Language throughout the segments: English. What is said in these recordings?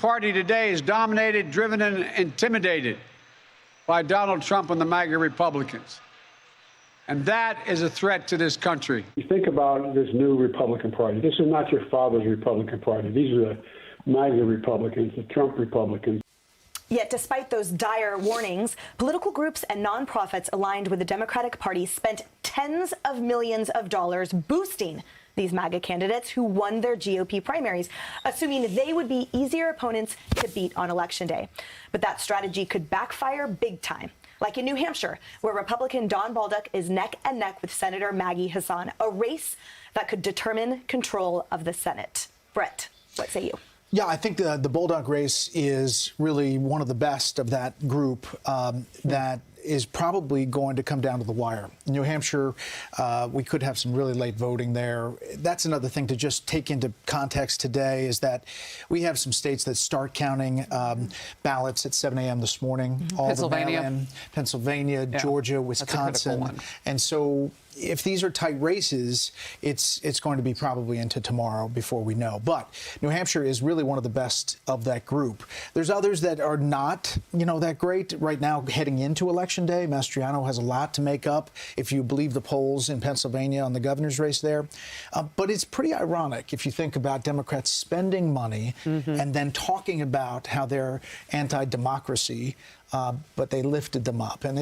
party today is dominated, driven, and intimidated by Donald Trump and the MAGA Republicans. And that is a threat to this country. You think about this new Republican Party. This is not your father's Republican Party. These are the MAGA Republicans, the Trump Republicans. Yet, despite those dire warnings, political groups and nonprofits aligned with the Democratic Party spent tens of millions of dollars boosting these MAGA candidates who won their GOP primaries, assuming they would be easier opponents to beat on Election Day. But that strategy could backfire big time, like in New Hampshire, where Republican Don Baldock is neck and neck with Senator Maggie Hassan, a race that could determine control of the Senate. Brett, what say you? Yeah, I think the Baldock race is really one of the best of that group that is probably going to come down to the wire. In New Hampshire, we could have some really late voting there. That's another thing to just take into context today is that we have some states that start counting ballots at 7 a.m. this morning. All the mail-in, Pennsylvania, Georgia, Wisconsin. And so if these are tight races, it's going to be probably into tomorrow before we know. But New Hampshire is really one of the best of that group. There's others that are not, that great right now heading into Election Day. Mastriano has a lot to make up, if you believe the polls in Pennsylvania on the governor's race there. But it's pretty ironic if you think about Democrats spending money and then talking about how they're anti-democracy, but they lifted them up. And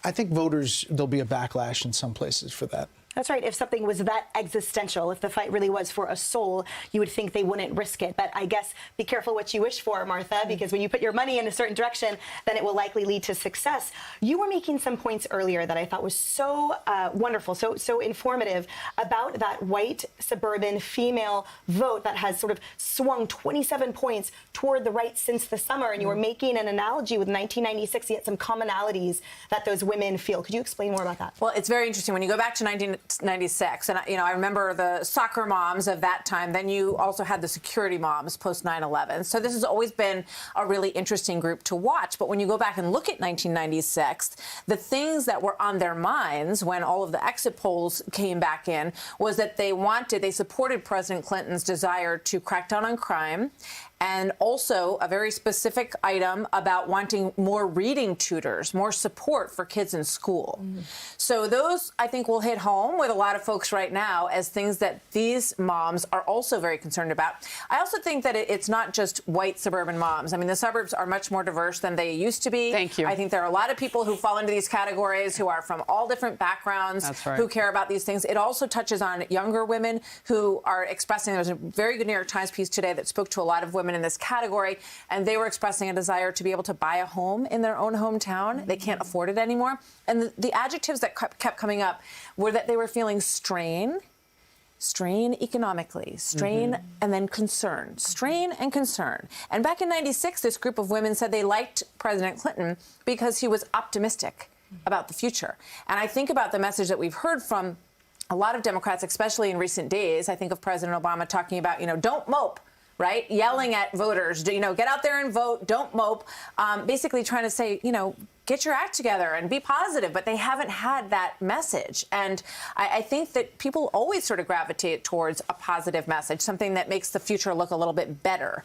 I think voters, there'll be a backlash in some places for that. That's right. If something was that existential, if the fight really was for a soul, you would think they wouldn't risk it. But I guess be careful what you wish for, Martha, because when you put your money in a certain direction, then it will likely lead to success. You were making some points earlier that I thought was so wonderful, so informative about that white suburban female vote that has sort of swung 27 points toward the right since the summer. And you were making an analogy with 1996, yet some commonalities that those women feel. Could you explain more about that? Well, it's very interesting. When you go back to 1996, and I remember the soccer moms of that time. Then you also had the security moms post 9/11. So this has always been a really interesting group to watch. But when you go back and look at 1996, the things that were on their minds when all of the exit polls came back in was that they supported President Clinton's desire to crack down on crime, and also a very specific item about wanting more reading tutors, more support for kids in school. So those, I think, will hit home with a lot of folks right now as things that these moms are also very concerned about. I also think that it's not just white suburban moms. I mean, the suburbs are much more diverse than they used to be. Thank you. I think there are a lot of people who fall into these categories who are from all different backgrounds, That's right. who care about these things. It also touches on younger women who are expressing, there was a very good New York Times piece today that spoke to a lot of women in this category, and they were expressing a desire to be able to buy a home in their own hometown. They can't afford it anymore. And the adjectives that kept coming up were that they were feeling strain economically, strain and then concern, strain and concern. And back in 96, this group of women said they liked President Clinton because he was optimistic about the future. And I think about the message that we've heard from a lot of Democrats, especially in recent days. I think of President Obama talking about, don't mope, right? Yelling at voters, get out there and vote, don't mope. Basically trying to say, get your act together and be positive, but they haven't had that message. And I think that people always sort of gravitate towards a positive message, something that makes the future look a little bit better.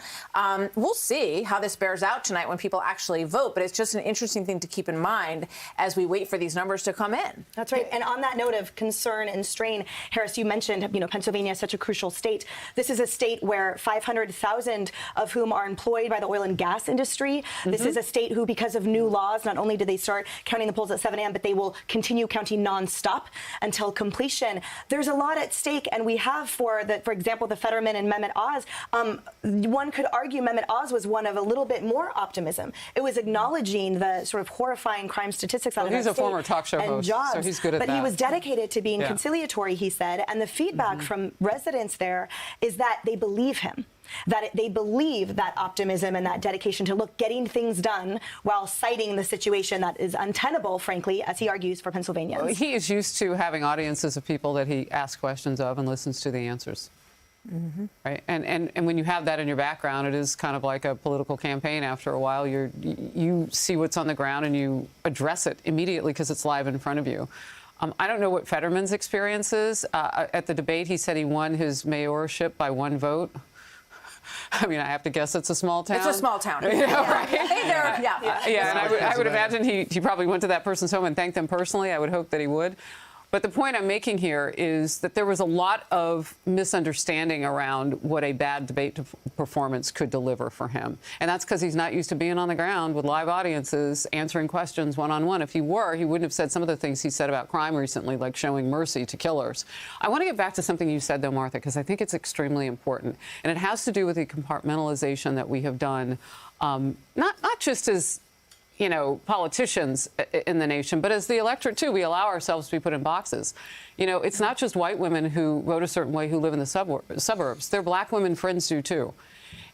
We'll see how this bears out tonight when people actually vote, but it's just an interesting thing to keep in mind as we wait for these numbers to come in. That's right. And on that note of concern and strain, Harris, you mentioned, Pennsylvania is such a crucial state. This is a state where 500,000 of whom are employed by the oil and gas industry. This is a state who, because of new laws, not only do they start counting the polls at 7 a.m., but they will continue counting nonstop until completion. There's a lot at stake, and we have, for example, the Fetterman and Mehmet Oz. One could argue Mehmet Oz was one of a little bit more optimism. It was acknowledging the sort of horrifying crime statistics out of that state. He's a former talk show host, so he's good at that. But he was dedicated to being conciliatory, he said, and the feedback from residents there is that they believe him. That they believe that optimism and that dedication to getting things done while citing the situation that is untenable, frankly, as he argues, for Pennsylvanians. Well, he is used to having audiences of people that he asks questions of and listens to the answers. Right? And when you have that in your background, it is kind of like a political campaign. After a while, you see what's on the ground and you address it immediately because it's live in front of you. I don't know what Fetterman's experience is. At the debate, he said he won his mayorship by one vote. I mean, I have to guess it's a small town. It's a small town. You know, right? Hey there. Yeah, and I would imagine he probably went to that person's home and thanked them personally. I would hope that he would. But the point I'm making here is that there was a lot of misunderstanding around what a bad debate performance could deliver for him. And that's because he's not used to being on the ground with live audiences, answering questions one-on-one. If he were, he wouldn't have said some of the things he said about crime recently, like showing mercy to killers. I want to get back to something you said, though, Martha, because I think it's extremely important. And it has to do with the compartmentalization that we have done, not just as politicians in the nation, but as the electorate, too. We allow ourselves to be put in boxes. It's not just white women who vote a certain way who live in the suburbs. Their black women friends do, too.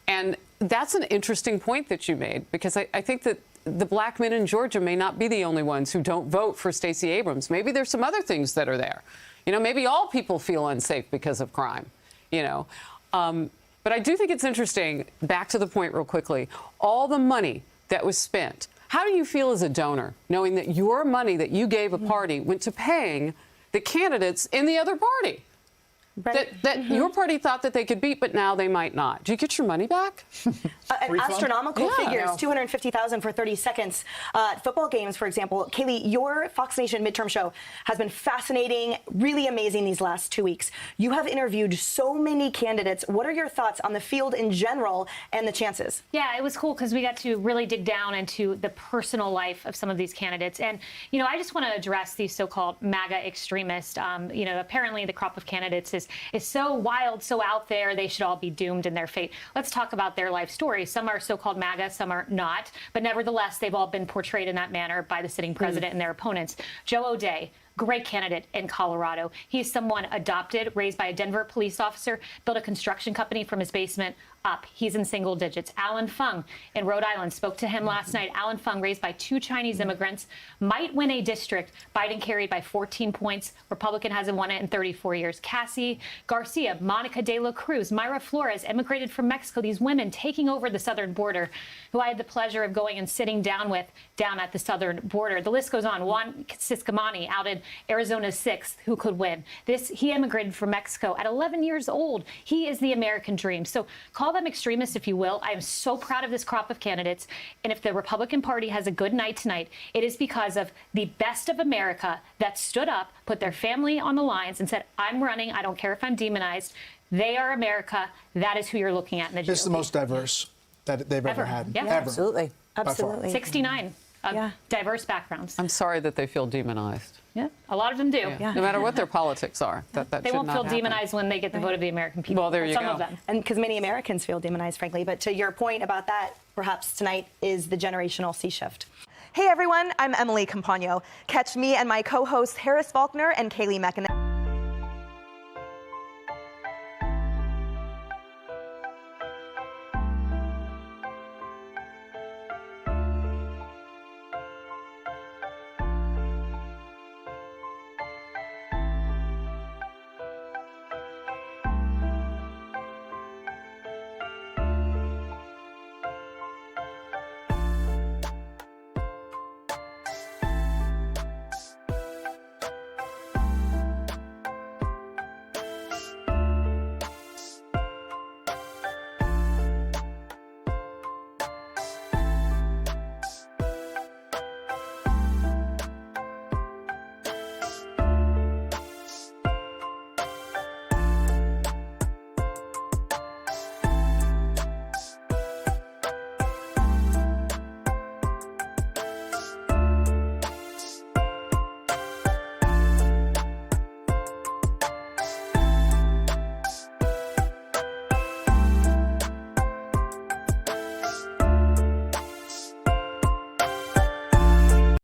And that's an interesting point that you made, because I think that the black men in Georgia may not be the only ones who don't vote for Stacey Abrams. Maybe there's some other things that are there. Maybe all people feel unsafe because of crime, But I do think it's interesting, back to the point real quickly, all the money that was spent. How do you feel as a donor, knowing that your money that you gave a party went to paying the candidates in the other party? Right. That your party thought that they could beat, but now they might not. Do you get your money back? Astronomical figures, $250,000 for 30 seconds. Football games, for example. Kaylee, your Fox Nation midterm show has been fascinating, really amazing these last 2 weeks. You have interviewed so many candidates. What are your thoughts on the field in general and the chances? Yeah, it was cool because we got to really dig down into the personal life of some of these candidates. And, I just want to address these so-called MAGA extremists. Apparently the crop of candidates is so wild, so out there, they should all be doomed in their fate. Let's talk about their life stories. Some are so-called MAGA, some are not. But nevertheless, they've all been portrayed in that manner by the sitting president and their opponents. Joe O'Dea, great candidate in Colorado. He's someone adopted, raised by a Denver police officer, built a construction company from his basement up. He's in single digits. Alan Fung in Rhode Island, spoke to him last night. Alan Fung, raised by 2 Chinese immigrants, might win a district. Biden carried by 14 points. Republican hasn't won it in 34 years. Cassie Garcia, Monica de la Cruz, Myra Flores, immigrated from Mexico. These women taking over the southern border, who I had the pleasure of going and sitting down with down at the southern border. The list goes on. Juan Ciscomani out in Arizona's 6th, who could win. He immigrated from Mexico at 11 years old. He is the American dream. So call them extremists, if you will. I am so proud of this crop of candidates. And if the Republican Party has a good night tonight, it is because of the best of America that stood up, put their family on the lines, and said, I'm running. I don't care if I'm demonized. They are America. That is who you're looking at in the GOP. This is the most diverse that they've ever had. Yeah. Ever. Absolutely. Absolutely. 69 diverse backgrounds. I'm sorry that they feel demonized. Yeah, a lot of them do. Yeah. No matter what their politics are, that they should won't not feel happen. demonized when they get the vote of the American people. Well, there you Some go. of them. And because many Americans feel demonized, frankly. But to your point about that, perhaps tonight is the generational sea shift. Hey, everyone. I'm Emily Campagno. Catch me and my co-hosts Harris Faulkner and Kaylee McInerney